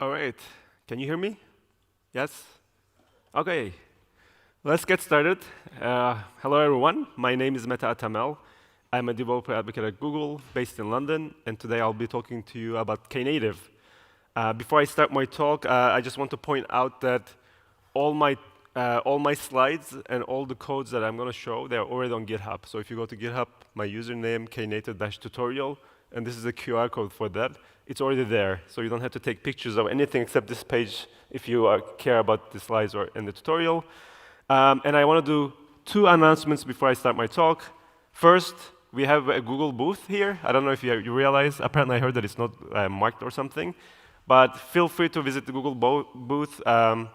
All right. Can you hear me? Yes? Okay. Let's get started. Hello, everyone. My name is Mete Atamel. I'm a developer advocate at Google, based in London, and today I'll be talking to you about Knative. Before I start my talk, I just want to point out that all my all my slides and all the codes that I'm going to show, they're already on GitHub. So if you go to GitHub, my username, knative-tutorial, and this is a QR code for that, it's already there. So you don't have to take pictures of anything except this page if you care about the slides or in the tutorial. And I want to do two announcements before I start my talk. First, we have a Google booth here. I don't know if you realize. Apparently, I heard that it's not marked or something. But feel free to visit the Google booth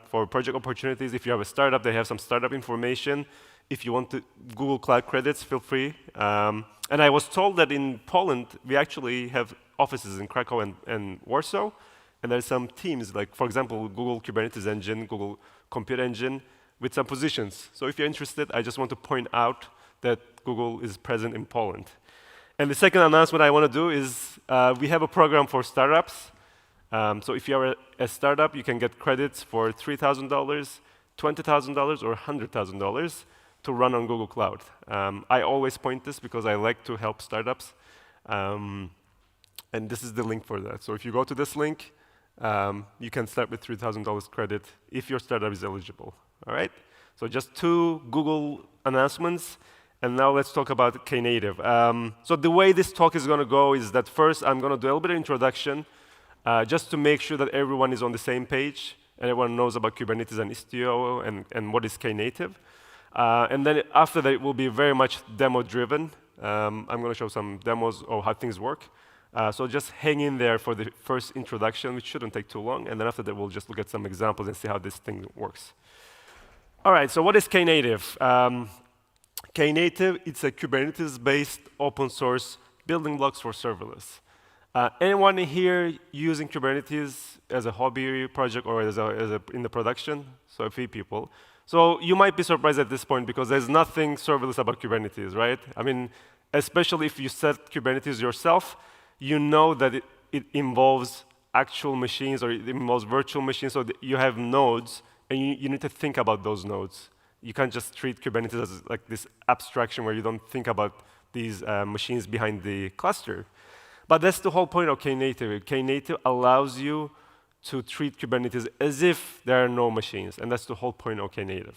for project opportunities. If you have a startup, they have some startup information. If you want to Google Cloud credits, feel free. And I was told that in Poland, we actually have offices in Krakow and Warsaw. And there's some teams, like, for example, Google Kubernetes Engine, Google Compute Engine, with some positions. So if you're interested, I just want to point out that Google is present in Poland. And the second announcement I want to do is we have a program for startups. So if you are a startup, you can get credits for $3,000, $20,000, or $100,000 to run on Google Cloud. I always point this because I like to help startups. And this is the link for that. So if you go to this link, you can start with $3,000 credit if your startup is eligible. All right? So just two Google announcements. And now let's talk about Knative. So the way this talk is going to go is that first I'm going to do a little bit of introduction, just to make sure that everyone is on the same page and everyone knows about Kubernetes and Istio and what is Knative. And then after that, it will be very much demo-driven. I'm going to show some demos of how things work. So just hang in there for the first introduction, which shouldn't take too long. And then after that, we'll just look at some examples and see how this thing works. All right, so what is Knative? Knative, it's a Kubernetes-based open source building blocks for serverless. Anyone here using Kubernetes as a hobby project or in the production? So a few people. So you might be surprised at this point because there's nothing serverless about Kubernetes, right? I mean, especially if you set Kubernetes yourself, you know that it involves actual machines or it involves virtual machines, so you have nodes, and you need to think about those nodes. You can't just treat Kubernetes as like this abstraction where you don't think about these machines behind the cluster. But that's the whole point of Knative. Knative allows you to treat Kubernetes as if there are no machines, and that's the whole point of Knative.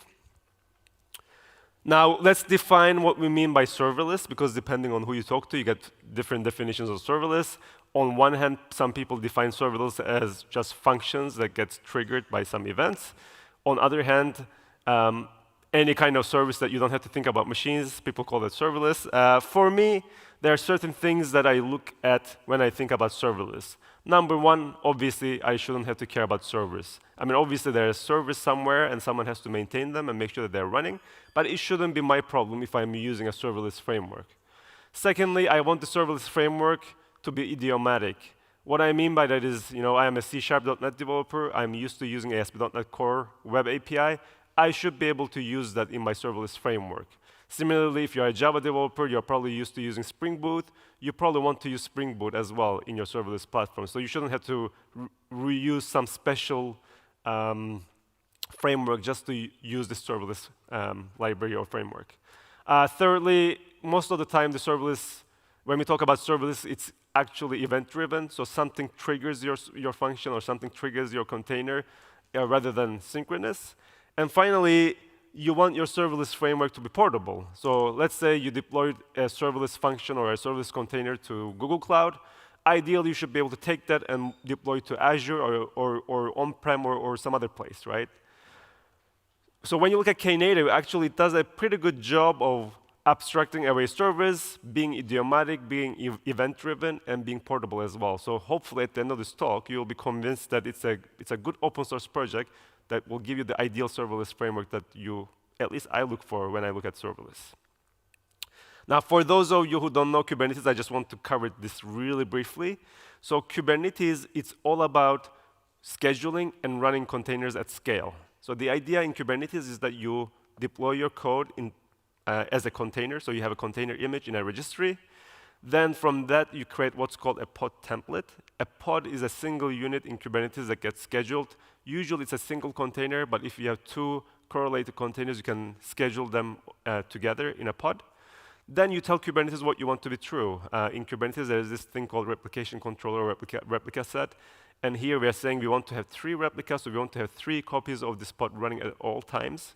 Now, let's define what we mean by serverless, because depending on who you talk to, you get different definitions of serverless. On one hand, some people define serverless as just functions that get triggered by some events. On the other hand, any kind of service that you don't have to think about machines, people call it serverless. For me, there are certain things that I look at when I think about serverless. Number one, obviously, I shouldn't have to care about servers. I mean, obviously, there is servers somewhere, and someone has to maintain them and make sure that they're running, but it shouldn't be my problem if I'm using a serverless framework. Secondly, I want the serverless framework to be idiomatic. What I mean by that is, I am a C#.NET developer. I'm used to using ASP.NET Core Web API. I should be able to use that in my serverless framework. Similarly, if you're a Java developer, you're probably used to using Spring Boot. You probably want to use Spring Boot as well in your serverless platform. So you shouldn't have to reuse some special framework just to use the serverless library or framework. Thirdly, most of the time, when we talk about serverless, it's actually event-driven. So something triggers your function or something triggers your container rather than synchronous. And finally, you want your serverless framework to be portable. So let's say you deployed a serverless function or a serverless container to Google Cloud. Ideally, you should be able to take that and deploy it to Azure or on-prem or some other place, right? So when you look at Knative, actually it does a pretty good job of abstracting away servers, being idiomatic, being event-driven, and being portable as well. So hopefully at the end of this talk, you'll be convinced that it's a good open source project that will give you the ideal serverless framework that at least I look for when I look at serverless. Now, for those of you who don't know Kubernetes, I just want to cover this really briefly. So Kubernetes, it's all about scheduling and running containers at scale. So the idea in Kubernetes is that you deploy your code as a container. So you have a container image in a registry. Then from that, you create what's called a pod template. A pod is a single unit in Kubernetes that gets scheduled. Usually it's a single container, but if you have two correlated containers, you can schedule them together in a pod. Then you tell Kubernetes what you want to be true. In Kubernetes, there's this thing called Replication Controller, replica set. And here we are saying we want to have 3 replicas, so we want to have 3 copies of this pod running at all times.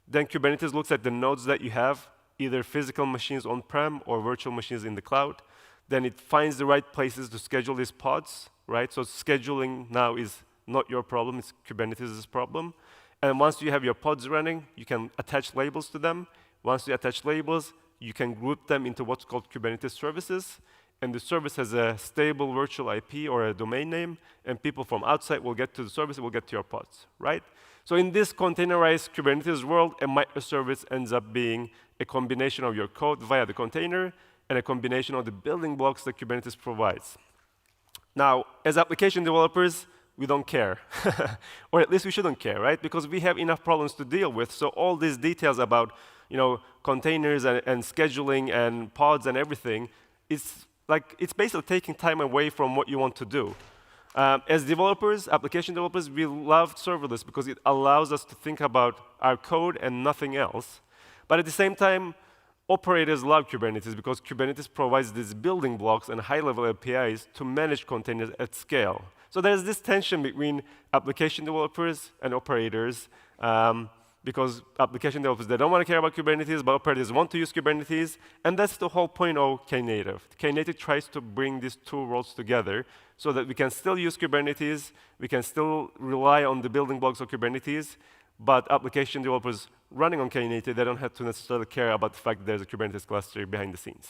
Then Kubernetes looks at the nodes that you have, either physical machines on-prem or virtual machines in the cloud. Then it finds the right places to schedule these pods, right? So scheduling now is not your problem, it's Kubernetes' problem. And once you have your pods running, you can attach labels to them. Once you attach labels, you can group them into what's called Kubernetes services. And the service has a stable virtual IP or a domain name, and people from outside will get to the service, will get to your pods, right? So in this containerized Kubernetes world, a microservice ends up being a combination of your code via the container and a combination of the building blocks that Kubernetes provides. Now, as application developers, we don't care. Or at least we shouldn't care, right? Because we have enough problems to deal with. So all these details about containers and scheduling and pods and everything, it's basically taking time away from what you want to do. As developers, application developers, we love serverless because it allows us to think about our code and nothing else. But at the same time, operators love Kubernetes because Kubernetes provides these building blocks and high-level APIs to manage containers at scale. So there's this tension between application developers and operators, because application developers, they don't want to care about Kubernetes, but operators want to use Kubernetes, and that's the whole point of Knative. Knative tries to bring these two worlds together so that we can still use Kubernetes, we can still rely on the building blocks of Kubernetes, but application developers running on Knative, they don't have to necessarily care about the fact that there's a Kubernetes cluster behind the scenes.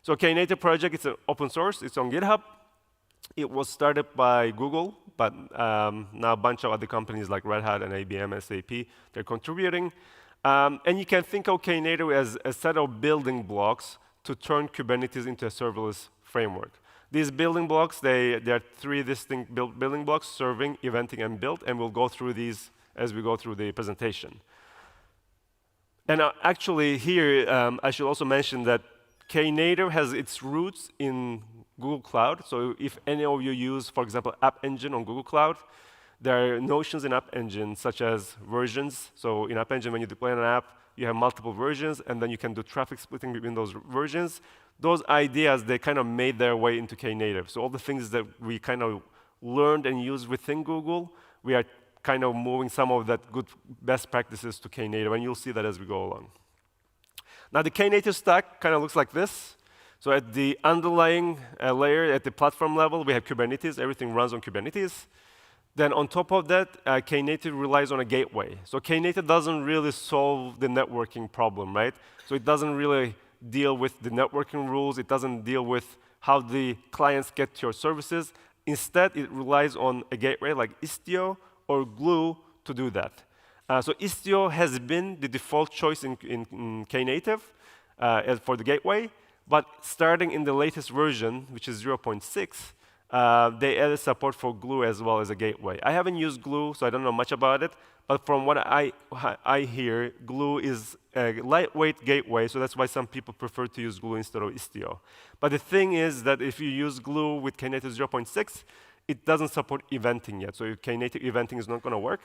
So Knative project, it's an open source, it's on GitHub. It was started by Google, but now a bunch of other companies like Red Hat and IBM, SAP, they're contributing. And you can think of Knative as a set of building blocks to turn Kubernetes into a serverless framework. These building blocks, there are 3 distinct building blocks: serving, eventing, and build, and we'll go through these as we go through the presentation. And actually here, I should also mention that Knative has its roots in Google Cloud. So if any of you use, for example, App Engine on Google Cloud, there are notions in App Engine such as versions. So in App Engine, when you deploy an app, you have multiple versions, and then you can do traffic splitting between those versions. Those ideas, they kind of made their way into Knative. So all the things that we kind of learned and used within Google, we are kind of moving some of that good best practices to Knative, and you'll see that as we go along. Now, the Knative stack kind of looks like this. So at the underlying layer, at the platform level, we have Kubernetes. Everything runs on Kubernetes. Then on top of that, Knative relies on a gateway. So Knative doesn't really solve the networking problem, right? So it doesn't really deal with the networking rules. It doesn't deal with how the clients get to your services. Instead, it relies on a gateway like Istio or Glue to do that. So Istio has been the default choice in Knative for the gateway. But starting in the latest version, which is 0.6, they added support for Glue as well as a gateway. I haven't used Glue, so I don't know much about it. But from what I hear, Glue is a lightweight gateway, so that's why some people prefer to use Glue instead of Istio. But the thing is that if you use Glue with Knative 0.6, it doesn't support eventing yet. So Knative eventing is not going to work.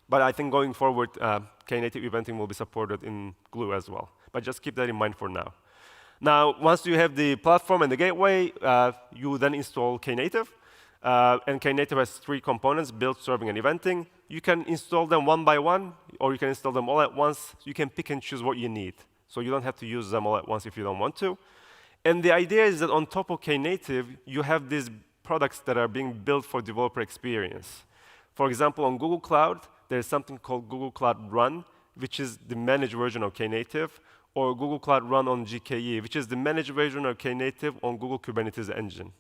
But I think going forward, Knative eventing will be supported in Glue as well. But just keep that in mind for now. Now, once you have the platform and the gateway, you then install Knative. And Knative has 3 components: build, serving, and eventing. You can install them one by one, or you can install them all at once. You can pick and choose what you need. So you don't have to use them all at once if you don't want to. And the idea is that on top of Knative, you have these products that are being built for developer experience. For example, on Google Cloud, there's something called Google Cloud Run, which is the managed version of Knative, or Google Cloud Run on GKE, which is the managed version of Knative on Google Kubernetes Engine.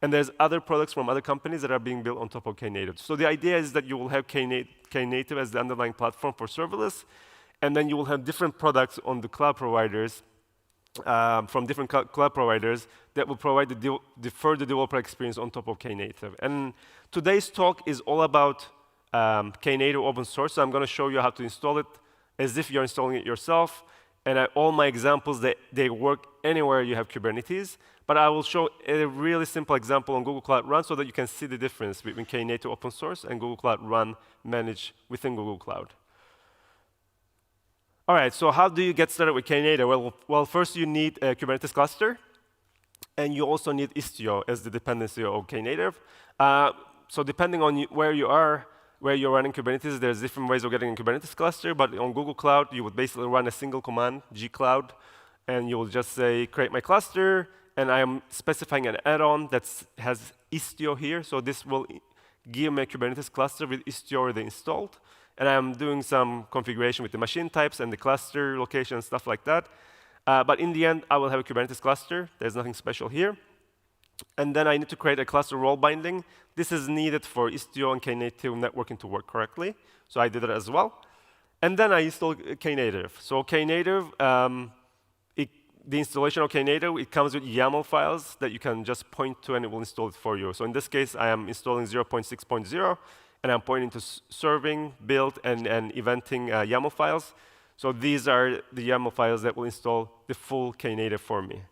And there's other products from other companies that are being built on top of Knative. So the idea is that you will have Knative as the underlying platform for serverless, and then you will have different products on the cloud providers, from different cloud providers that will provide the further developer experience on top of Knative. And today's talk is all about Knative open source. So I'm going to show you how to install it as if you're installing it yourself. and all my examples, they work anywhere you have Kubernetes. But I will show a really simple example on Google Cloud Run so that you can see the difference between Knative open source and Google Cloud Run managed within Google Cloud. All right, so how do you get started with Knative? Well, first you need a Kubernetes cluster, and you also need Istio as the dependency of Knative. So depending on where you are, where you're running Kubernetes, there's different ways of getting a Kubernetes cluster, but on Google Cloud, you would basically run a single command, gcloud, and you will just say, create my cluster, and I am specifying an add-on that has Istio here, so this will give me a Kubernetes cluster with Istio already installed, and I'm doing some configuration with the machine types and the cluster location and stuff like that. But in the end, I will have a Kubernetes cluster. There's nothing special here. And then I need to create a cluster role binding. This is needed for Istio and Knative networking to work correctly. So I did it as well. And then I installed Knative. So Knative, the installation of Knative, it comes with YAML files that you can just point to and it will install it for you. So in this case, I am installing 0.6.0, and I'm pointing to serving, build, and eventing YAML files. So these are the YAML files that will install the full Knative for me.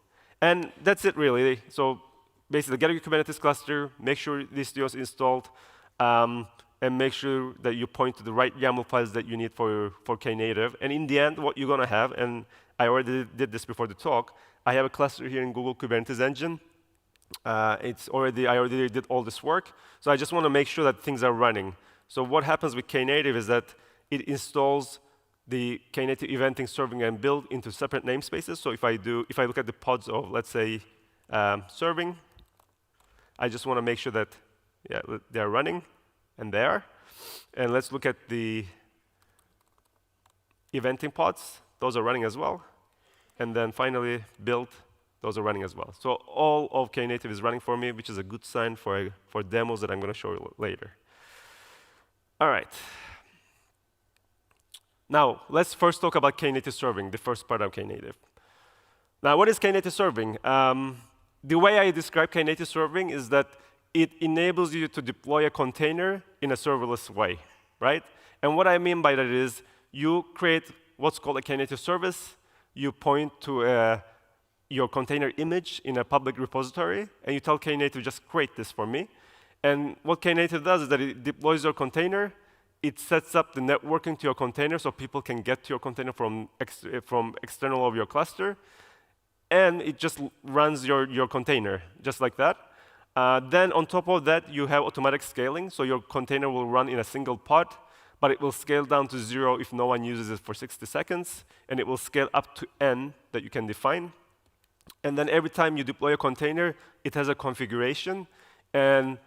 And that's it, really. So basically, get your Kubernetes cluster, make sure the Istio is installed, and make sure that you point to the right YAML files that you need for Knative. And in the end, what you're going to have, and I already did this before the talk, I have a cluster here in Google Kubernetes Engine. I already did all this work. So I just want to make sure that things are running. So what happens with Knative is that it installs the Knative eventing, serving, and build into separate namespaces. So if I look at the pods of, let's say, serving, I just want to make sure that they're running, and they are. And let's look at the eventing pods. Those are running as well. And then finally, build, those are running as well. So all of Knative is running for me, which is a good sign for demos that I'm going to show you later. All right. Now, let's first talk about Knative serving, the first part of Knative. Now, what is Knative serving? The way I describe Knative serving is that it enables you to deploy a container in a serverless way, right? And what I mean by that is you create what's called a Knative service. You point to your container image in a public repository, and you tell Knative, just create this for me. And what Knative does is that it deploys your container. It sets up the networking to your container so people can get to your container from external of your cluster. And it just runs your container, just like that. Then on top of that, you have automatic scaling. So your container will run in a single pod, but it will scale down to 0 if no one uses it for 60 seconds. And it will scale up to n that you can define. And then every time you deploy a container, it has a configuration. And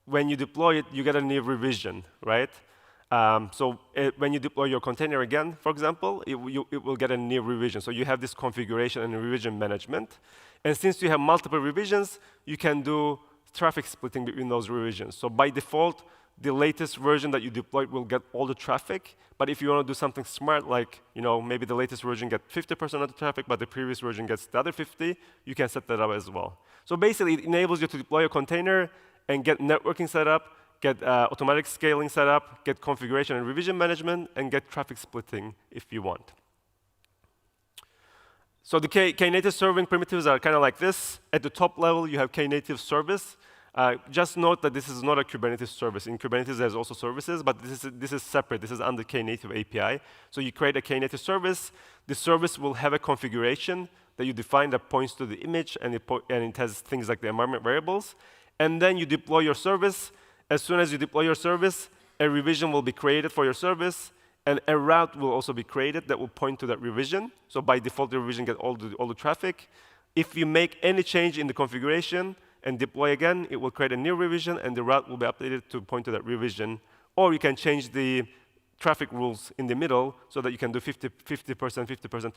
when you deploy it, you get a new revision, right? When you deploy your container again, for example, it will get a new revision. So you have this configuration and revision management. And since you have multiple revisions, you can do traffic splitting between those revisions. So by default, the latest version that you deployed will get all the traffic. But if you want to do something smart, like maybe the latest version gets 50% of the traffic, but the previous version gets the other 50, you can set that up as well. So basically, it enables you to deploy a container and get networking set up, get automatic scaling set up, get configuration and revision management, and get traffic splitting if you want. So the Knative serving primitives are kind of like this. At the top level, you have Knative service. Just note that this is not a Kubernetes service. In Kubernetes, there's also services, but this is separate. This is under Knative API. So you create a Knative service. The service will have a configuration that you define that points to the image, and it has things like the environment variables. And then you deploy your service. As soon as you deploy your service, a revision will be created for your service, and a route will also be created that will point to that revision. So by default, the revision gets all the traffic. If you make any change in the configuration and deploy again, it will create a new revision, and the route will be updated to point to that revision. Or you can change the traffic rules in the middle so that you can do 50%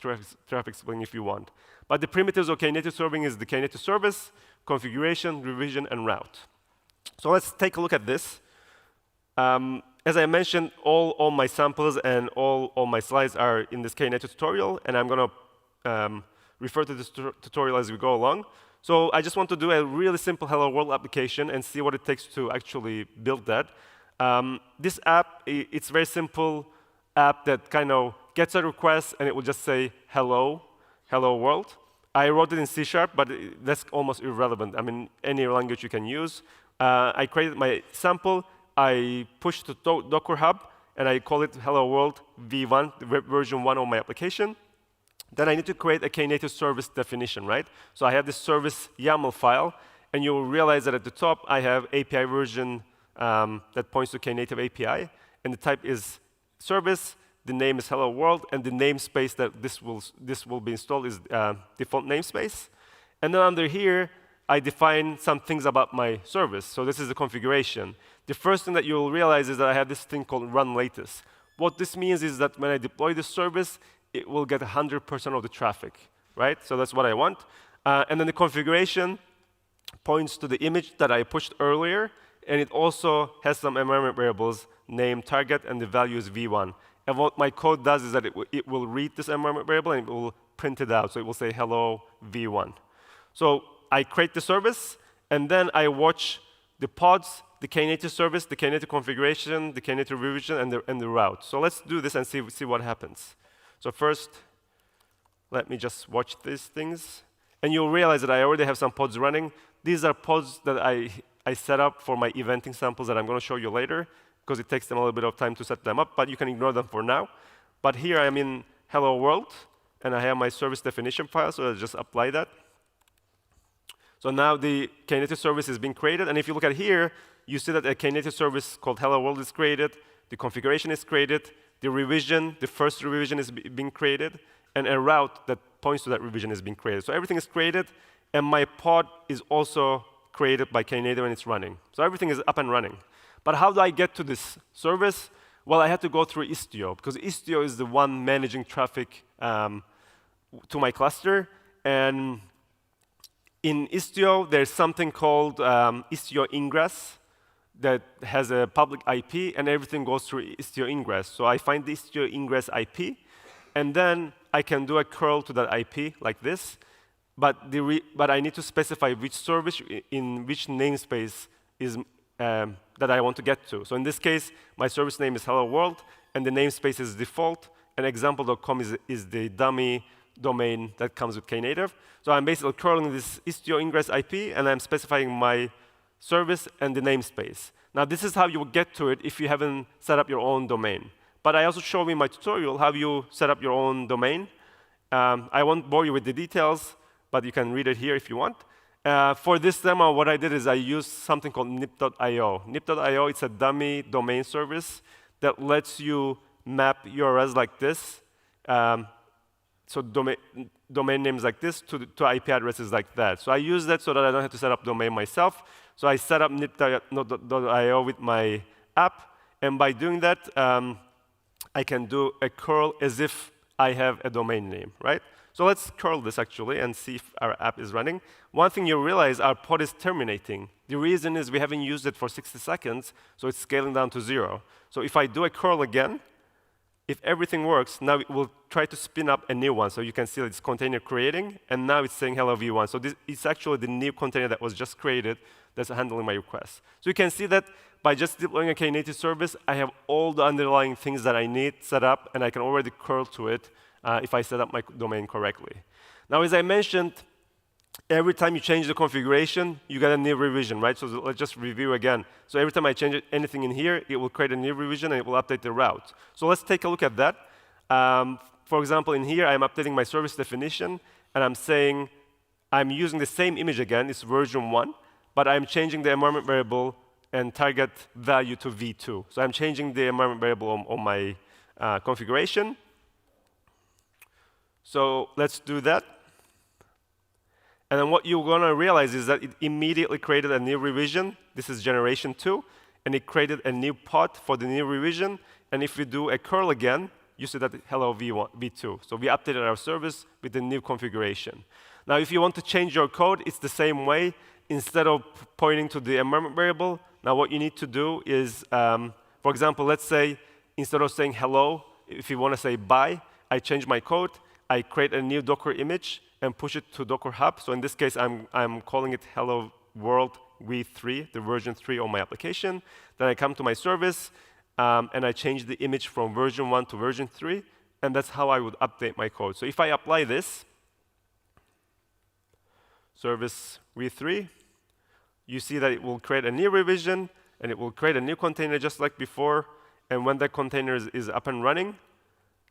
traffic splitting if you want. But the primitives of Knative serving is the Knative service, configuration, revision, and route. So let's take a look at this. As I mentioned, all my samples and all my slides are in this Knative tutorial, and I'm going to refer to this tutorial as we go along. So I just want to do a really simple Hello World application and see what it takes to actually build that. This app, it's a very simple app that kind of gets a request, and it will just say, hello, hello world. I wrote it in C#, but that's almost irrelevant. I mean, any language you can use. I created my sample. I pushed to Docker Hub, and I call it hello world v1, version 1 of my application. Then I need to create a Knative service definition, right? So I have this service YAML file, and you will realize that at the top I have API version that points to Knative API, and the type is service, the name is hello world, and the namespace that this will be installed is default namespace. And then under here, I define some things about my service. So this is the configuration. The first thing that you will realize is that I have this thing called run latest. What this means is that when I deploy this service, it will get 100% of the traffic, right? So that's what I want. And then the configuration points to the image that I pushed earlier, and it also has some environment variables, name, target, and the value is v1. And what my code does is that it will read this environment variable and it will print it out. So it will say hello v1. So I create the service, and then I watch the pods, the Knative service, the Knative configuration, the Knative revision, and the route. So let's do this and see what happens. So first, let me just watch these things. And you'll realize that I already have some pods running. These are pods that I set up for my eventing samples that I'm going to show you later, because it takes them a little bit of time to set them up, but you can ignore them for now. But here I am in hello world, and I have my service definition file, so I'll just apply that. So now the Knative service is being created, and if you look at here, you see that a Knative service called hello world is created, the configuration is created, the revision, the first revision is being created, and a route that points to that revision is being created. So everything is created, and my pod is also created by Knative, and it's running. So everything is up and running. But how do I get to this service? Well, I had to go through Istio, because Istio is the one managing traffic to my cluster. And in Istio, there's something called Istio ingress that has a public IP, and everything goes through Istio ingress. So I find the Istio ingress IP, and then I can do a curl to that IP like this. But I need to specify which service in which namespace is that I want to get to. So in this case, my service name is hello world, and the namespace is default, and example.com is the dummy domain that comes with Knative. So I'm basically curling this Istio ingress IP, and I'm specifying my service and the namespace. Now, this is how you will get to it if you haven't set up your own domain. But I also show in my tutorial how you set up your own domain. I won't bore you with the details, but you can read it here if you want. For this demo, what I did is I used something called nip.io. Nip.io, it's a dummy domain service that lets you map URLs like this, so domain names like this to IP addresses like that. So I use that so that I don't have to set up domain myself. So I set up nip.io with my app, and by doing that, I can do a curl as if I have a domain name, right? So let's curl this actually and see if our app is running. One thing you realize, our pod is terminating. The reason is we haven't used it for 60 seconds, so it's scaling down to 0. So if I do a curl again, if everything works, now it will try to spin up a new one. So you can see this container creating, and now it's saying hello v1. So this is actually the new container that was just created that's handling my request. So you can see that by just deploying a Knative service, I have all the underlying things that I need set up, and I can already curl to it if I set up my domain correctly. Now, as I mentioned, every time you change the configuration, you get a new revision, right? So let's just review again. So every time I change anything in here, it will create a new revision, and it will update the route. So let's take a look at that. For example, in here, I'm updating my service definition, and I'm saying I'm using the same image again. It's version 1, but I'm changing the environment variable and target value to v2. So I'm changing the environment variable on my configuration. So let's do that. And then what you're going to realize is that it immediately created a new revision. This is generation 2. And it created a new pod for the new revision. And if we do a curl again, you see that hello v2. So we updated our service with the new configuration. Now, if you want to change your code, it's the same way. Instead of pointing to the environment variable, now what you need to do is, for example, let's say instead of saying hello, if you want to say bye, I change my code. I create a new Docker image and push it to Docker Hub. So in this case, I'm calling it hello world v3, the version 3 of my application. Then I come to my service, and I change the image from version 1 to version 3. and that's how I would update my code. So if I apply this, service v3, you see that it will create a new revision, and it will create a new container just like before. And when that container is up and running,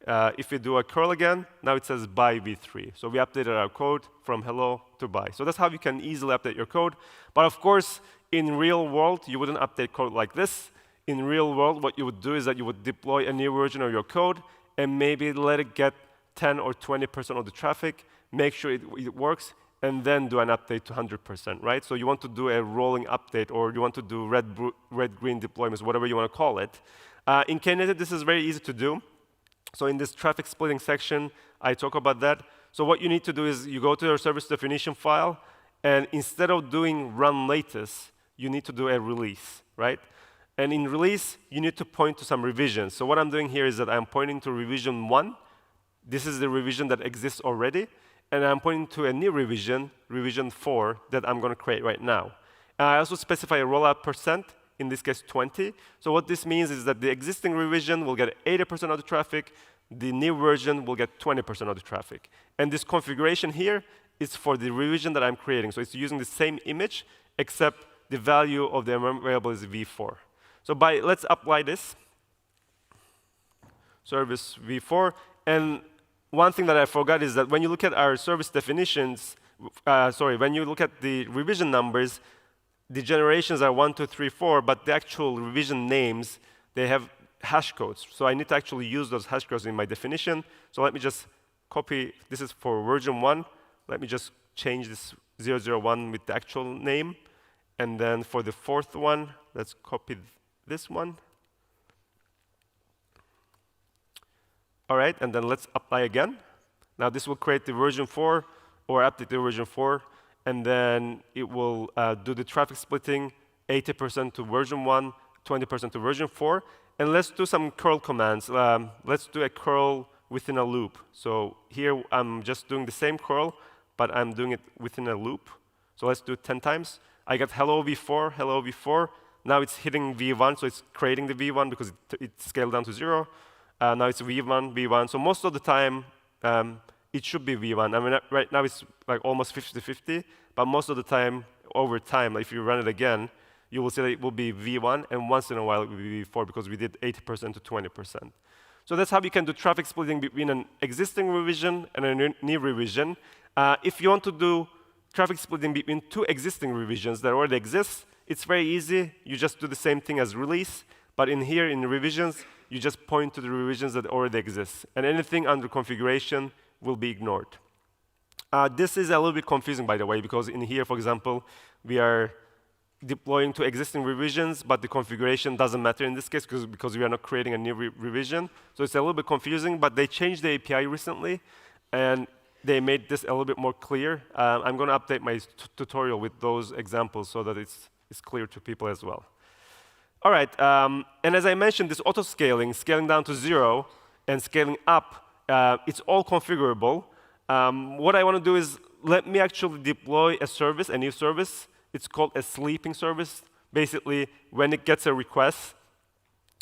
if we do a curl again, now it says by v3. So we updated our code from hello to by. So that's how you can easily update your code. But of course, in real world, you wouldn't update code like this. In real world, what you would do is that you would deploy a new version of your code and maybe let it get 10 or 20% of the traffic, make sure it works, and then do an update to 100%, right? So you want to do a rolling update, or you want to do red-green deployments, whatever you want to call it. In Knative, this is very easy to do. So in this traffic splitting section, I talk about that. So what you need to do is you go to your service definition file, and instead of doing run latest, you need to do a release, right? And in release, you need to point to some revisions. So what I'm doing here is that I'm pointing to revision 1. This is the revision that exists already. And I'm pointing to a new revision, revision 4, that I'm going to create right now. And I also specify a rollout percent, in this case 20. So what this means is that the existing revision will get 80% of the traffic. The new version will get 20% of the traffic. And this configuration here is for the revision that I'm creating. So it's using the same image, except the value of the variable is v4. So let's apply this, service v4. And one thing that I forgot is that when you look at our service definitions, when you look at the revision numbers, the generations are 1, 2, 3, 4, but the actual revision names, they have hash codes. So I need to actually use those hash codes in my definition. So let me just copy. This is for version 1. Let me just change this 001 with the actual name. And then for the fourth one, let's copy this one. All right, and then let's apply again. Now this will create the version 4, or update the version 4, and then it will do the traffic splitting, 80% to version 1, 20% to version 4. And let's do some curl commands. Let's do a curl within a loop. So here I'm just doing the same curl, but I'm doing it within a loop. So let's do it 10 times. I got hello v4, hello v4. Now it's hitting v1, so it's creating the v1 because it scaled down to 0. Now it's v1, v1. So most of the time, it should be v1. I mean, right now it's like almost 50-50, but most of the time, over time, if you run it again, you will see that it will be v1, and once in a while it will be v4 because we did 80% to 20%. So that's how you can do traffic splitting between an existing revision and a new revision. If you want to do traffic splitting between two existing revisions that already exist, it's very easy. You just do the same thing as release, but in here, in revisions, you just point to the revisions that already exist, and anything under configuration will be ignored. This is a little bit confusing, by the way, because in here, for example, we are deploying to existing revisions, but the configuration doesn't matter in this case because we are not creating a new revision. So it's a little bit confusing, but they changed the API recently, and they made this a little bit more clear. I'm going to update my tutorial with those examples so that it's clear to people as well. All right, and as I mentioned, this auto-scaling, scaling down to 0 and scaling up, it's all configurable. What I want to do is let me actually deploy a service, a new service. It's called a sleeping service. Basically, when it gets a request,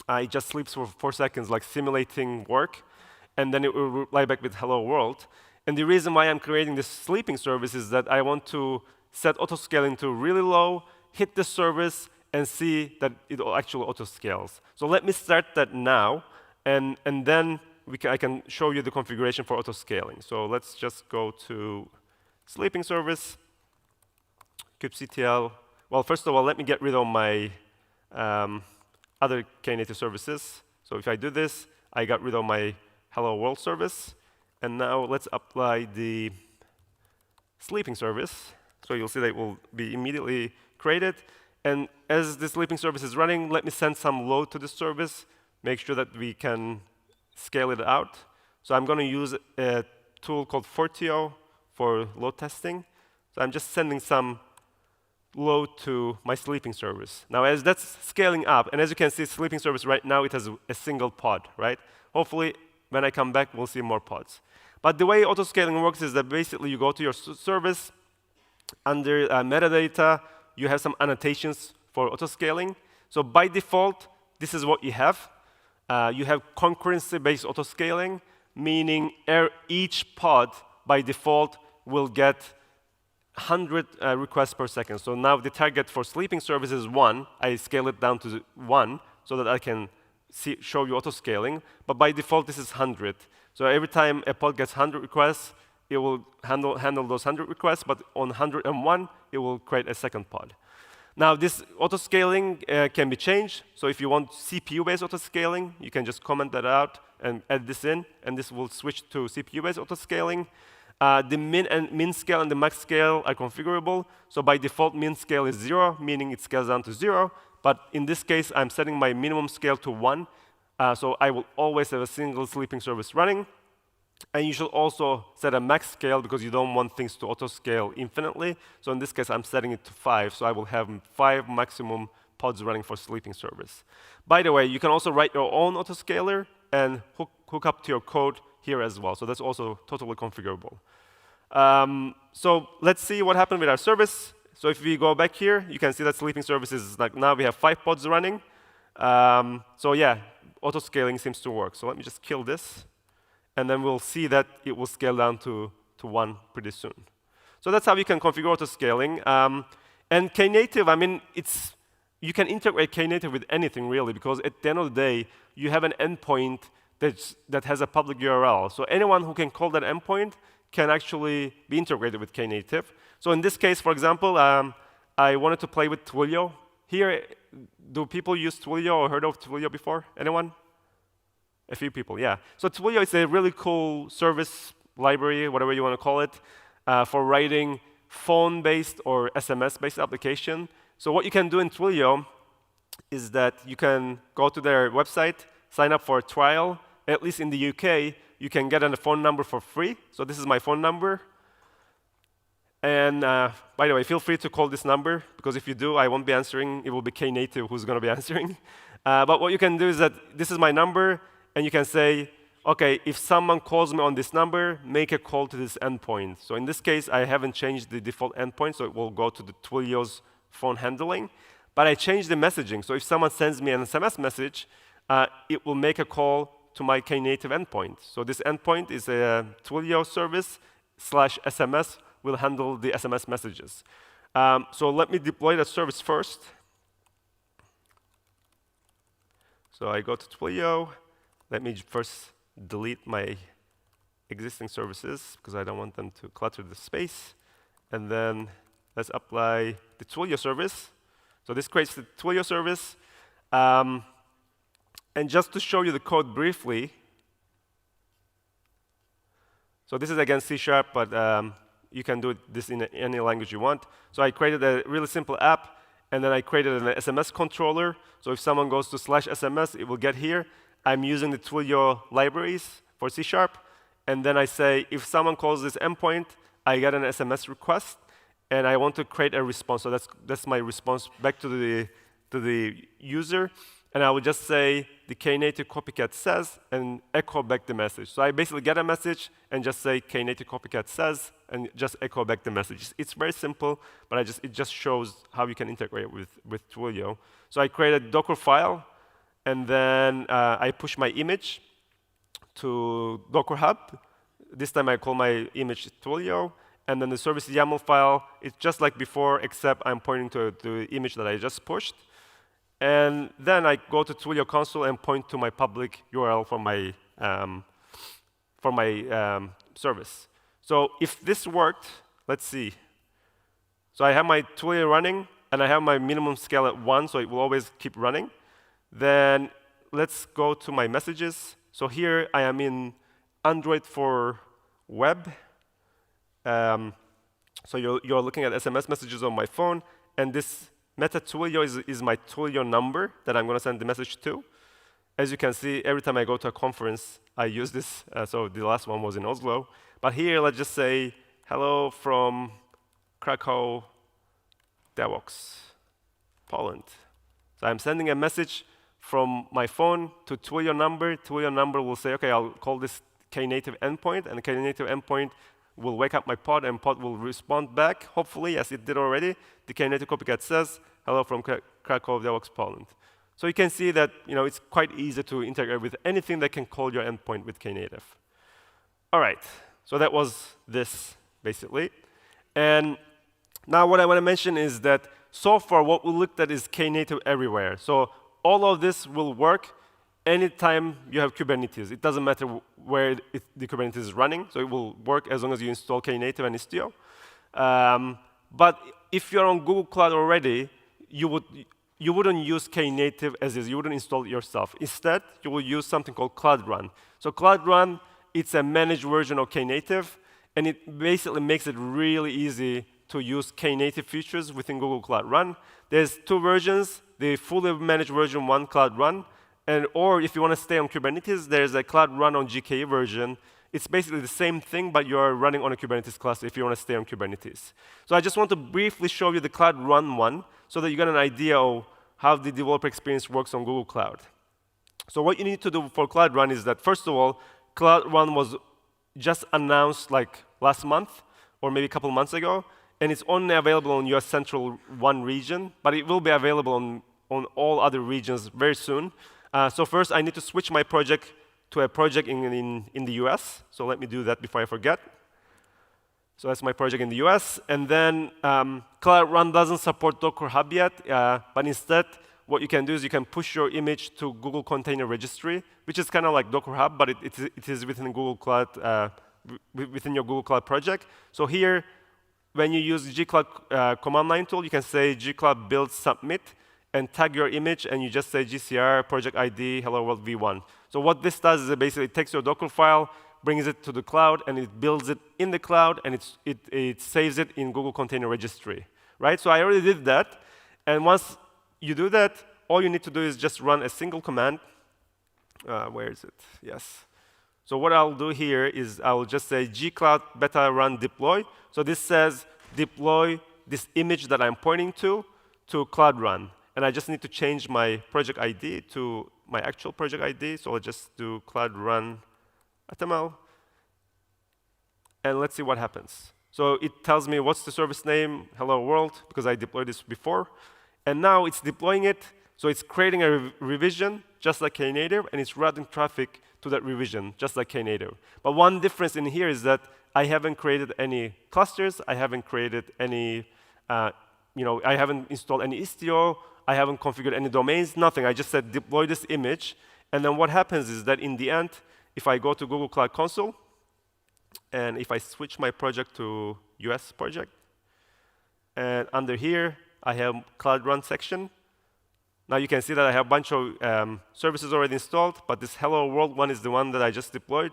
it just sleeps for 4 seconds, like simulating work, and then it will reply back with hello world. And the reason why I'm creating this sleeping service is that I want to set auto-scaling to really low, hit the service, and see that it actually auto-scales. So let me start that now, and then I can show you the configuration for auto-scaling. So let's just go to sleeping service, kubectl. Well, first of all, let me get rid of my other Knative services. So if I do this, I got rid of my hello world service. And now let's apply the sleeping service. So you'll see that it will be immediately created. And as the sleeping service is running, let me send some load to the service, make sure that we can scale it out. So I'm going to use a tool called Fortio for load testing. So I'm just sending some load to my sleeping service. Now, as that's scaling up, and as you can see, sleeping service right now, it has a single pod, right? Hopefully, when I come back, we'll see more pods. But the way auto-scaling works is that basically you go to your service, under metadata, you have some annotations for auto-scaling. So by default, this is what you have. You have concurrency-based auto-scaling. meaning each pod by default will get 100 requests per second. So now the target for sleeping service is 1. I scale it down to 1 so that I can show you auto-scaling. But by default, this is 100. So every time a pod gets 100 requests, it will handle those 100 requests. But on 101, it will create a second pod. Now, this auto-scaling can be changed. So if you want CPU-based auto-scaling, you can just comment that out and add this in. And this will switch to CPU-based auto-scaling. The min scale and the max scale are configurable. So by default, min scale is 0, meaning it scales down to 0. But in this case, I'm setting my minimum scale to 1. So I will always have a single sleeping service running. And you should also set a max scale because you don't want things to auto-scale infinitely. So in this case, I'm setting it to 5. So I will have 5 maximum pods running for sleeping service. By the way, you can also write your own autoscaler and hook up to your code here as well. So that's also totally configurable. So let's see what happened with our service. So if we go back here, you can see that sleeping service is like now we have 5 pods running. So yeah, auto-scaling seems to work. So let me just kill this. And then we'll see that it will scale down to 1 pretty soon. So that's how you can configure auto-scaling. And Knative, I mean, you can integrate Knative with anything, really, because at the end of the day, you have an endpoint that has a public URL. So anyone who can call that endpoint can actually be integrated with Knative. So in this case, for example, I wanted to play with Twilio. Here, do people use Twilio or heard of Twilio before? Anyone? A few people, yeah. So Twilio is a really cool service library, whatever you want to call it, for writing phone-based or SMS-based application. So what you can do in Twilio is that you can go to their website, sign up for a trial. At least in the UK, you can get a phone number for free. So this is my phone number. And by the way, feel free to call this number, because if you do, I won't be answering. It will be Knative who's going to be answering. But what you can do is that this is my number. And you can say, OK, if someone calls me on this number, make a call to this endpoint. So in this case, I haven't changed the default endpoint, so it will go to the Twilio's phone handling. But I changed the messaging. So if someone sends me an SMS message, it will make a call to my Knative endpoint. So this endpoint is a Twilio service / SMS will handle the SMS messages. So let me deploy that service first. So I go to Twilio. Let me first delete my existing services, because I don't want them to clutter the space. And then let's apply the Twilio service. So this creates the Twilio service. And just to show you the code briefly, so this is again C#, but you can do this in any language you want. So I created a really simple app, and then I created an SMS controller. So if someone goes to /SMS, it will get here. I'm using the Twilio libraries for C#, and then I say, if someone calls this endpoint, I get an SMS request, and I want to create a response. So that's my response back to the user, and I will just say the Knative copycat says, and echo back the message. So I basically get a message and just say Knative copycat says, and just echo back the message. It's very simple, but it just shows how you can integrate with Twilio. So I create a Docker file. And then I push my image to Docker Hub. This time I call my image Twilio. And then the service YAML file, it's just like before, except I'm pointing to the image that I just pushed. And then I go to Twilio console and point to my public URL for my service. So if this worked, let's see. So I have my Twilio running, and I have my minimum scale at 1, so it will always keep running. Then let's go to my messages. So here I am in Android for web. So you're looking at SMS messages on my phone. And this Mete Twilio is my Twilio number that I'm going to send the message to. As you can see, every time I go to a conference, I use this. So the last one was in Oslo. But here, let's just say, hello from Krakow, Devoxx, Poland. So I'm sending a message from my phone to Twilio number. Twilio number will say, OK, I'll call this Knative endpoint. And the Knative endpoint will wake up my pod, and pod will respond back, hopefully, as it did already. The Knative copycat says, hello from Krakow, Devoxx, Poland. So you can see that it's quite easy to integrate with anything that can call your endpoint with Knative. All right, so that was this, basically. And now what I want to mention is that so far what we looked at is Knative everywhere. So all of this will work anytime you have Kubernetes. It doesn't matter where the Kubernetes is running, so it will work as long as you install Knative and Istio. But if you're on Google Cloud already, you wouldn't use Knative as is. You wouldn't install it yourself. Instead, you will use something called Cloud Run. So Cloud Run, it's a managed version of Knative, and it basically makes it really easy to use Knative features within Google Cloud Run. There's two versions, the fully managed version 1, Cloud Run, or if you want to stay on Kubernetes, there's a Cloud Run on GKE version. It's basically the same thing, but you're running on a Kubernetes cluster if you want to stay on Kubernetes. So I just want to briefly show you the Cloud Run one so that you get an idea of how the developer experience works on Google Cloud. So what you need to do for Cloud Run is that, first of all, Cloud Run was just announced like last month or maybe a couple months ago, and it's only available on US Central 1 region, but it will be available on all other regions very soon. So first, I need to switch my project to a project in the US. So let me do that before I forget. So that's my project in the US. And then Cloud Run doesn't support Docker Hub yet, but instead, what you can do is you can push your image to Google Container Registry, which is kind of like Docker Hub, but it is within Google Cloud, within your Google Cloud project. So here, when you use gcloud command line tool, you can say gcloud build submit and tag your image, and you just say GCR project ID hello world v1. So what this does is it basically takes your Docker file, brings it to the cloud, and it builds it in the cloud, and it saves it in Google Container Registry, right? So I already did that, and once you do that, all you need to do is just run a single command. Where is it? Yes. So what I'll do here is I'll just say gcloud beta run deploy. So this says deploy this image that I'm pointing to Cloud Run. And I just need to change my project ID to my actual project ID. So I'll just do Cloud Run Atamel. And let's see what happens. So it tells me what's the service name, hello world, because I deployed this before. And now it's deploying it. So it's creating a revision, just like Knative, and it's routing traffic to that revision, just like Knative. But one difference in here is that I haven't created any clusters. I haven't created any, I haven't installed any Istio. I haven't configured any domains, nothing. I just said deploy this image. And then what happens is that in the end, if I go to Google Cloud Console, and if I switch my project to US project, and under here, I have Cloud Run section. Now you can see that I have a bunch of services already installed, but this hello world one is the one that I just deployed.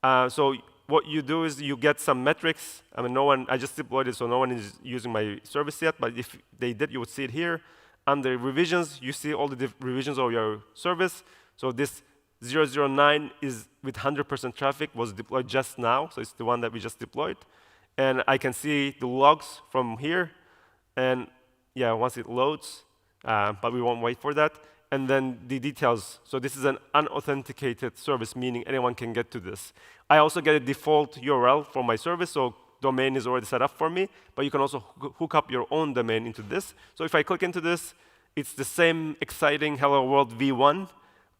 So what you do is you get some metrics. I mean, I just deployed it, so no one is using my service yet, but if they did, you would see it here. Under revisions, you see all the revisions of your service. So this 009 is with 100% traffic, was deployed just now, so it's the one that we just deployed. And I can see the logs from here, and yeah, once it loads, but we won't wait for that. And then the details. So this is an unauthenticated service, meaning anyone can get to this. I also get a default URL for my service, so domain is already set up for me, but you can also hook up your own domain into this. So if I click into this, it's the same exciting hello world v1,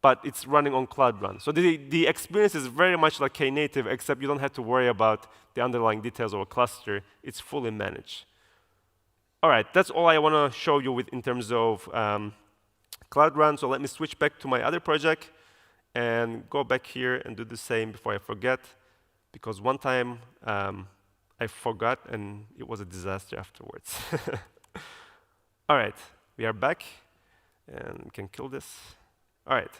but it's running on Cloud Run. So the experience is very much like Knative, except you don't have to worry about the underlying details of a cluster. It's fully managed. All right, that's all I want to show you in terms of Cloud Run. So let me switch back to my other project and go back here and do the same before I forget, because one time I forgot and it was a disaster afterwards. All right, we are back and we can kill this. All right,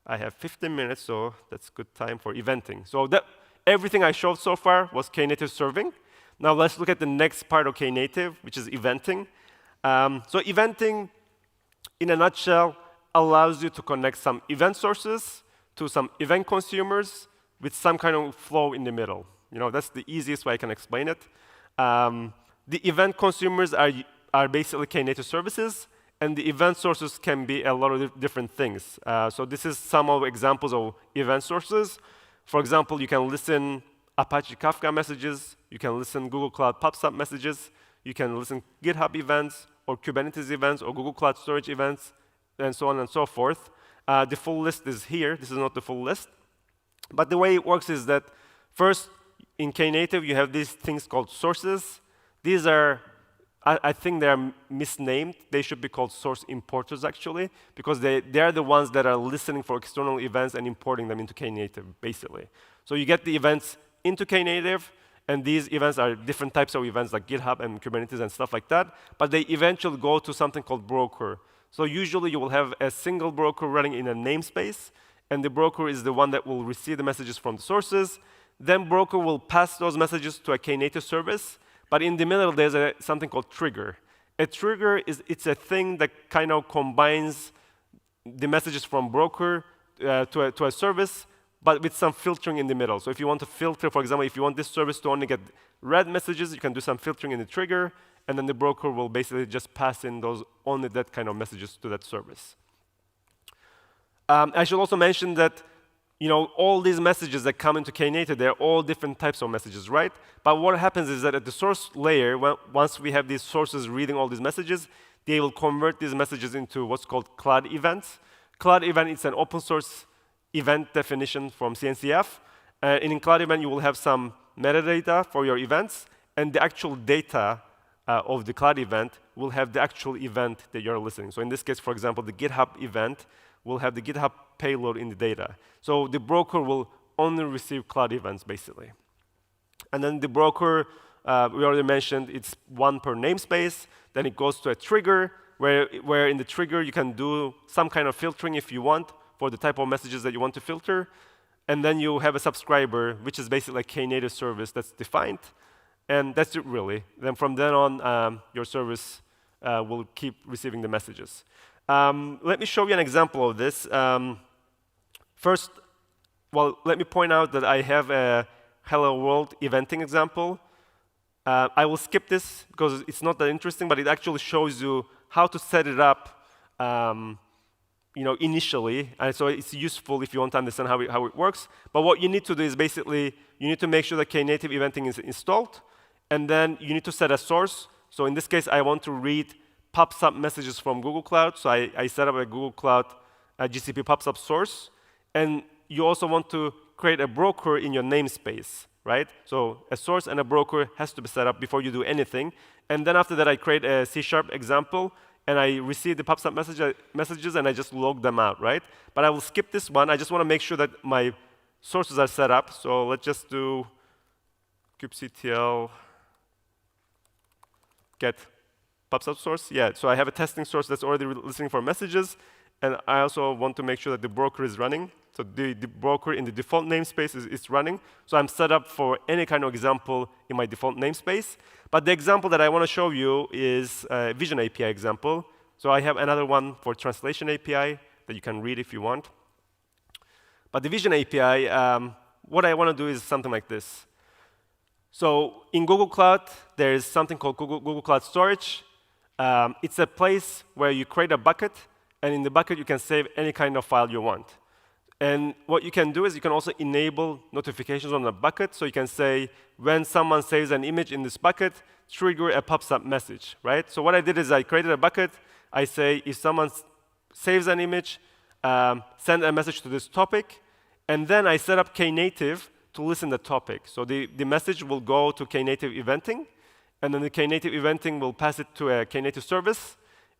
I have 15 minutes, so that's good time for eventing. So everything I showed so far was Knative serving. Now let's look at the next part of Knative, which is eventing. So eventing, in a nutshell, allows you to connect some event sources to some event consumers with some kind of flow in the middle. That's the easiest way I can explain it. The event consumers are basically Knative services, and the event sources can be a lot of different things. So this is some of examples of event sources. For example, you can listen Apache Kafka messages, you can listen Google Cloud PubSub messages, you can listen GitHub events, or Kubernetes events, or Google Cloud Storage events, and so on and so forth. The full list is here. This is not the full list. But the way it works is that first, in Knative, you have these things called sources. These are, I think they are misnamed. They should be called source importers, actually, because they are the ones that are listening for external events and importing them into Knative, basically. So you get the events into Knative, and these events are different types of events like GitHub and Kubernetes and stuff like that, but they eventually go to something called broker. So usually you will have a single broker running in a namespace, and the broker is the one that will receive the messages from the sources. Then broker will pass those messages to a Knative service, but in the middle there's something called trigger. A trigger it's a thing that kind of combines the messages from broker to a service, but with some filtering in the middle. So if you want to filter, for example, if you want this service to only get red messages, you can do some filtering in the trigger, and then the broker will basically just pass in only that kind of messages to that service. I should also mention that all these messages that come into Knative, they're all different types of messages, right? But what happens is that at the source layer, once we have these sources reading all these messages, they will convert these messages into what's called cloud events. Cloud event is an open source event definition from CNCF. And in cloud event, you will have some metadata for your events, and the actual data of the cloud event will have the actual event that you're listening. So in this case, for example, the GitHub event will have the GitHub payload in the data. So the broker will only receive cloud events, basically. And then the broker, we already mentioned, it's one per namespace. Then it goes to a trigger, where in the trigger you can do some kind of filtering if you want for the type of messages that you want to filter. And then you have a subscriber, which is basically a Knative service that's defined. And that's it, really. Then from then on, your service will keep receiving the messages. Let me show you an example of this. First, let me point out that I have a Hello World eventing example. I will skip this because it's not that interesting, but it actually shows you how to set it up initially. And so it's useful if you want to understand how it works. But what you need to do is basically, you need to make sure that Knative eventing is installed, and then you need to set a source. So in this case, I want to read pops-up messages from Google Cloud. So I set up a Google Cloud GCP pops-up source. And you also want to create a broker in your namespace, right? So a source and a broker has to be set up before you do anything. And then after that, I create a C# example, and I receive the pops-up messages, and I just log them out, right? But I will skip this one. I just want to make sure that my sources are set up. So let's just do kubectl get pops-up source. Yeah, so I have a testing source that's already listening for messages, and I also want to make sure that the broker is running. So the broker in the default namespace is running. So I'm set up for any kind of example in my default namespace. But the example that I want to show you is a Vision API example. So I have another one for translation API that you can read if you want. But the Vision API, what I want to do is something like this. So in Google Cloud, there is something called Google Cloud Storage. It's a place where you create a bucket, and in the bucket you can save any kind of file you want. And what you can do is you can also enable notifications on the bucket. So you can say, when someone saves an image in this bucket, trigger a pops-up message, right? So what I did is I created a bucket. I say, if someone saves an image, send a message to this topic. And then I set up Knative to listen to the topic. So the message will go to Knative eventing. And then the Knative eventing will pass it to a Knative service.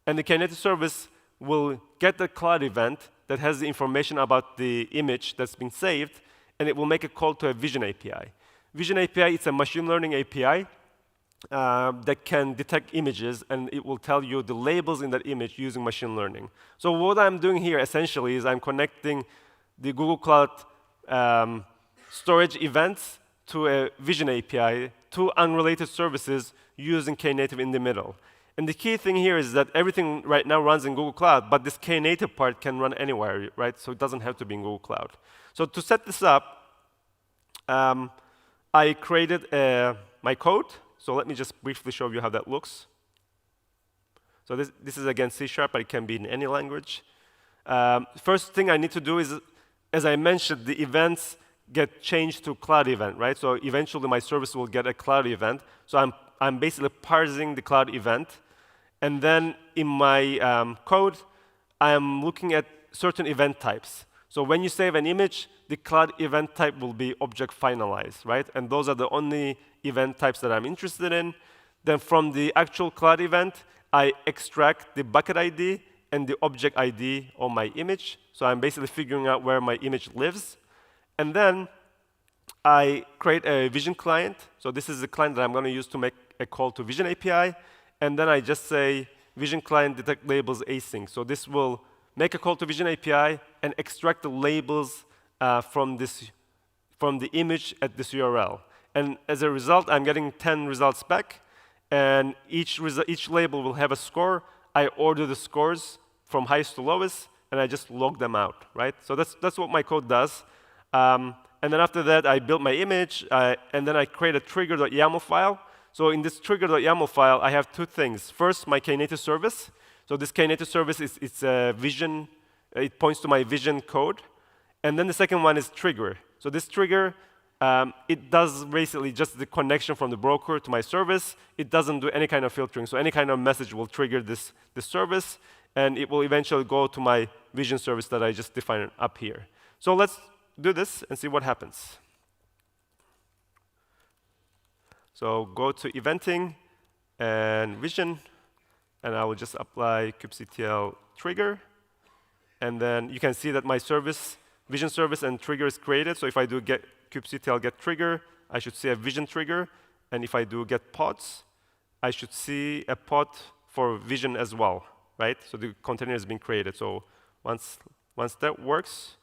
And the Knative service will get the cloud event that has the information about the image that's been saved, and it will make a call to a Vision API. Vision API is a machine learning API that can detect images, and it will tell you the labels in that image using machine learning. So what I'm doing here essentially is I'm connecting the Google Cloud storage events to a Vision API, two unrelated services using Knative in the middle. And the key thing here is that everything right now runs in Google Cloud, but this Knative part can run anywhere, right? So it doesn't have to be in Google Cloud. So to set this up, I created my code. So let me just briefly show you how that looks. So this is, again, C#, but it can be in any language. First thing I need to do is, as I mentioned, the events get changed to cloud event, right? So eventually my service will get a cloud event. So I'm basically parsing the cloud event. And then in my code, I'm looking at certain event types. So when you save an image, the cloud event type will be object finalized, right? And those are the only event types that I'm interested in. Then from the actual cloud event, I extract the bucket ID and the object ID on my image. So I'm basically figuring out where my image lives. And then I create a Vision client. So this is the client that I'm going to use to make a call to Vision API. And then I just say Vision client detect labels async. So this will make a call to Vision API and extract the labels from the image at this URL. And as a result, I'm getting 10 results back. And each label will have a score. I order the scores from highest to lowest, and I just log them out, right? So that's what my code does. And then after that, I build my image, and then I create a trigger.yaml file. So in this trigger.yaml file, I have two things. First, my Knative service. So this Knative service it's a Vision. It points to my Vision code. And then the second one is trigger. So this trigger, it does basically just the connection from the broker to my service. It doesn't do any kind of filtering. So any kind of message will trigger this service, and it will eventually go to my Vision service that I just defined up here. So let's do this and see what happens. So go to eventing and Vision, and I will just apply kubectl trigger. And then you can see that my service, Vision service and trigger is created. So if I do get kubectl get trigger, I should see a Vision trigger. And if I do get pods, I should see a pod for Vision as well, right? So the container has been created. So once that works,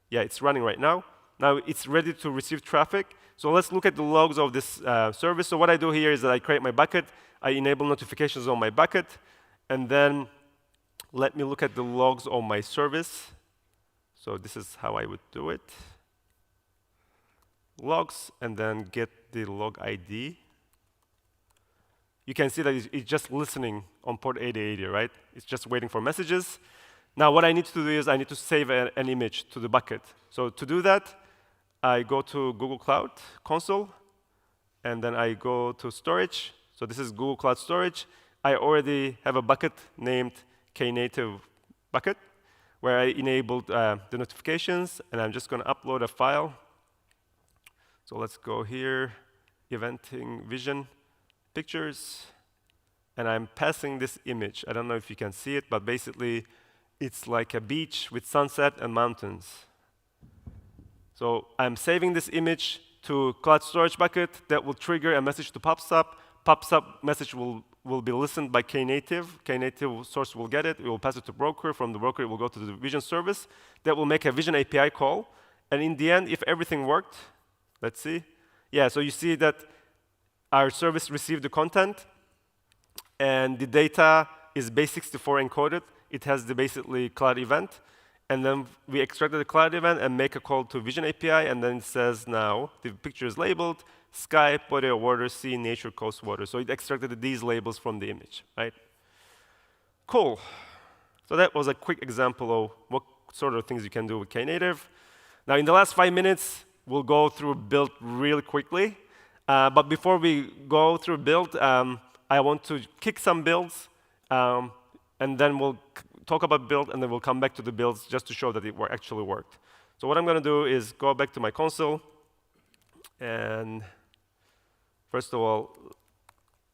yeah, it's running right now. Now it's ready to receive traffic. So let's look at the logs of this service. So what I do here is that I create my bucket. I enable notifications on my bucket. And then let me look at the logs on my service. So this is how I would do it. Logs, and then get the log ID. You can see that it's just listening on port 8080, right? It's just waiting for messages. Now what I need to do is I need to save an image to the bucket. So to do that, I go to Google Cloud Console, and then I go to storage. So this is Google Cloud Storage. I already have a bucket named Knative bucket, where I enabled the notifications, and I'm just going to upload a file. So let's go here, eventing Vision pictures, and I'm passing this image. I don't know if you can see it, but basically it's like a beach with sunset and mountains. So I'm saving this image to Cloud Storage bucket that will trigger a message to PubSub. PubSub message will be listened by Knative. Knative source will get it. It will pass it to broker. From the broker, it will go to the Vision service. That will make a Vision API call. And in the end, if everything worked, let's see. Yeah, so you see that our service received the content, and the data is base64 encoded. It has the basically cloud event. And then we extracted the cloud event and make a call to Vision API, and then it says now the picture is labeled sky, body of water, sea, nature, coast, water. So it extracted these labels from the image, right? Cool. So that was a quick example of what sort of things you can do with Knative. Now in the last 5 minutes, we'll go through build really quickly. But before we go through build, I want to kick some builds, and then we'll talk about build, and then we'll come back to the builds just to show that it actually worked. So what I'm going to do is go back to my console, and first of all,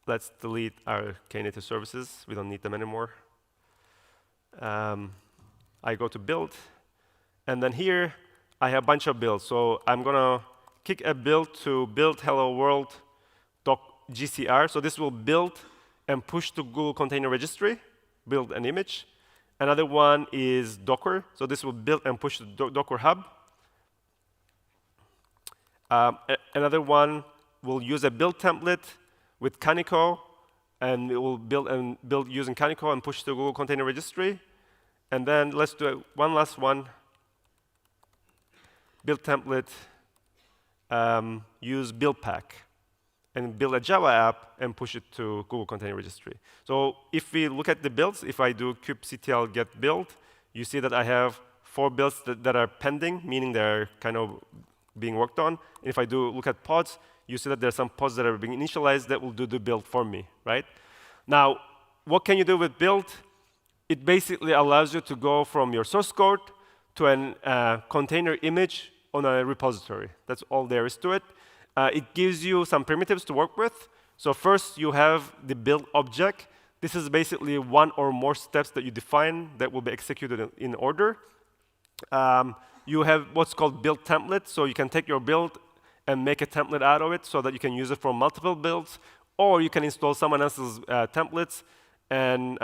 let's delete our Knative services. We don't need them anymore. I go to build, and then here I have a bunch of builds. So I'm going to kick a build to build hello world GCR. So this will build and push to Google Container Registry, build an image. Another one is Docker. So this will build and push to Docker Hub. Another one will use a build template with Canico, and it will build using Canico and push to Google Container Registry. And then let's do one last one. Build template, use Buildpack, and build a Java app and push it to Google Container Registry. So if we look at the builds, if I do kubectl get build, you see that I have 4 builds that are pending, meaning they're kind of being worked on. And if I do look at pods, you see that there are some pods that are being initialized that will do the build for me, right? Now, what can you do with build? It basically allows you to go from your source code to a container image on a repository. That's all there is to it. It gives you some primitives to work with. So first, you have the build object. This is basically one or more steps that you define that will be executed in order. You have what's called build template. So you can take your build and make a template out of it so that you can use it for multiple builds. Or you can install someone else's templates and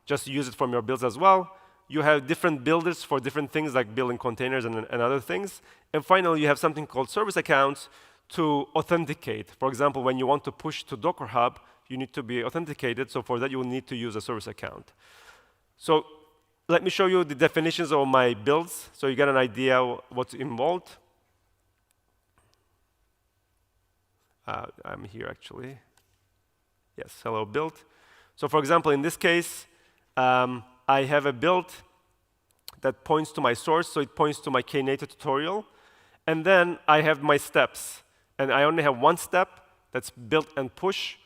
just use it from your builds as well. You have different builders for different things like building containers and other things. And finally, you have something called service accounts to authenticate. For example, when you want to push to Docker Hub, you need to be authenticated. So for that, you will need to use a service account. So let me show you the definitions of my builds so you get an idea what's involved. I'm here, actually. Yes, hello, build. So for example, in this case, I have a build that points to my source, so it points to my Knative tutorial. And then I have my steps. And I only have one step that's build and push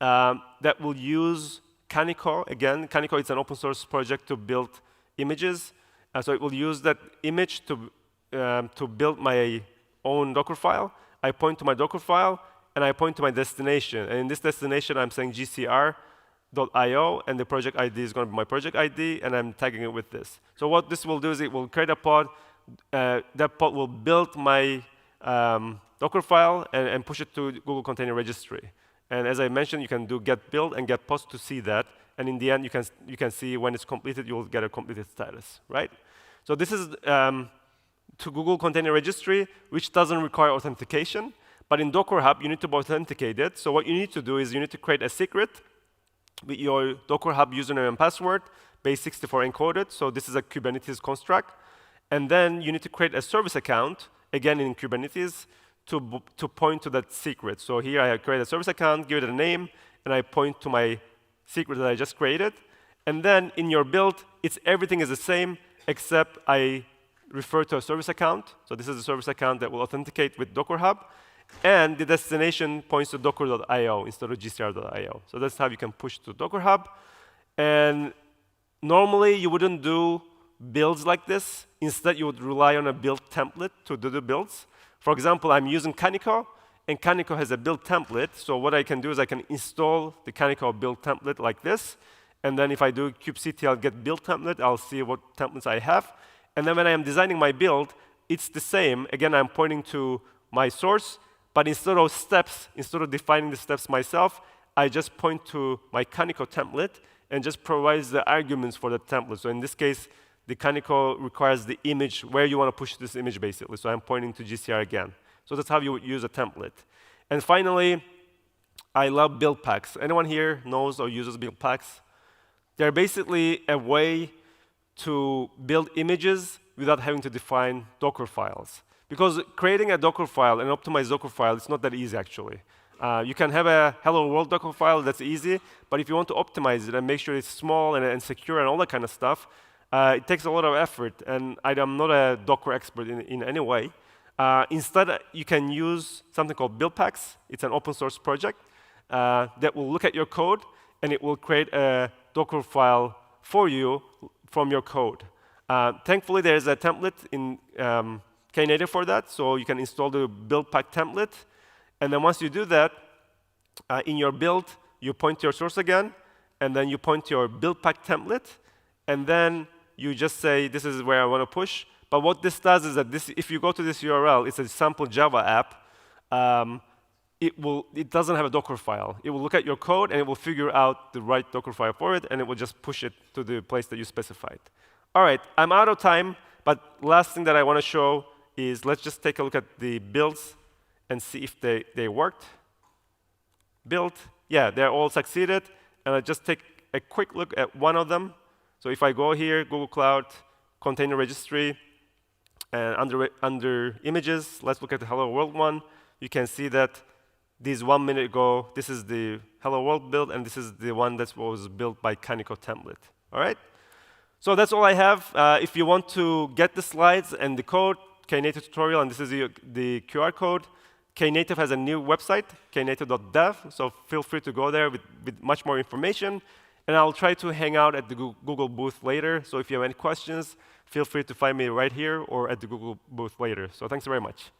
that will use Canico. Again, Canico is an open source project to build images. So it will use that image to build my own Docker file. I point to my Docker file, and I point to my destination. And in this destination, I'm saying gcr.io, and the project ID is going to be my project ID, and I'm tagging it with this. So what this will do is it will create a pod. That pod will build my Docker file and push it to Google Container Registry. And as I mentioned, you can do get build and get post to see that. And in the end, you can see when it's completed, you'll get a completed status, right? So this is to Google Container Registry, which doesn't require authentication. But in Docker Hub, you need to be authenticated. So what you need to do is you need to create a secret with your Docker Hub username and password, base64 encoded. So this is a Kubernetes construct. And then you need to create a service account, again in Kubernetes, to point to that secret. So here I create a service account, give it a name, and I point to my secret that I just created. And then in your build, everything is the same, except I refer to a service account. So this is a service account that will authenticate with Docker Hub. And the destination points to docker.io instead of gcr.io. So that's how you can push to Docker Hub. And normally, you wouldn't do builds like this. Instead, you would rely on a build template to do the builds. For example, I'm using Canico, and Canico has a build template. So what I can do is I can install the Canico build template like this. And then if I do kubectl get build template, I'll see what templates I have. And then when I am designing my build, it's the same. Again, I'm pointing to my source. But instead of steps, instead of defining the steps myself, I just point to my Canico template and just provides the arguments for the template. So in this case, the Canico requires the image, where you want to push this image, basically. So I'm pointing to GCR again. So that's how you would use a template. And finally, I love Buildpacks. Anyone here knows or uses Buildpacks? They're basically a way to build images without having to define Docker files. Because creating a Docker file, an optimized Docker file, it's not that easy, actually. You can have a hello world Docker file, that's easy. But if you want to optimize it and make sure it's small and secure and all that kind of stuff, it takes a lot of effort. And I'm not a Docker expert in any way. Instead, you can use something called Buildpacks. It's an open source project that will look at your code, and it will create a Docker file for you from your code. Thankfully, there's a template in Knative for that, so you can install the Buildpack template. And then once you do that, in your build, you point to your source again, and then you point to your Buildpack template, and then you just say, this is where I want to push. But what this does is that if you go to this URL, it's a sample Java app. It doesn't have a Docker file. It will look at your code, and it will figure out the right Docker file for it, and it will just push it to the place that you specified. All right, I'm out of time, but last thing that I want to show is let's just take a look at the builds and see if they worked. Build, yeah, they're all succeeded. And I'll just take a quick look at one of them. So if I go here, Google Cloud, Container Registry, and under images, let's look at the Hello World one. You can see that this 1 minute ago, this is the Hello World build, and this is the one that was built by Canico template. All right? So that's all I have. If you want to get the slides and the code, Knative tutorial, and this is the QR code. Knative has a new website, knative.dev, so feel free to go there with much more information. And I'll try to hang out at the Google booth later, so if you have any questions, feel free to find me right here or at the Google booth later. So thanks very much.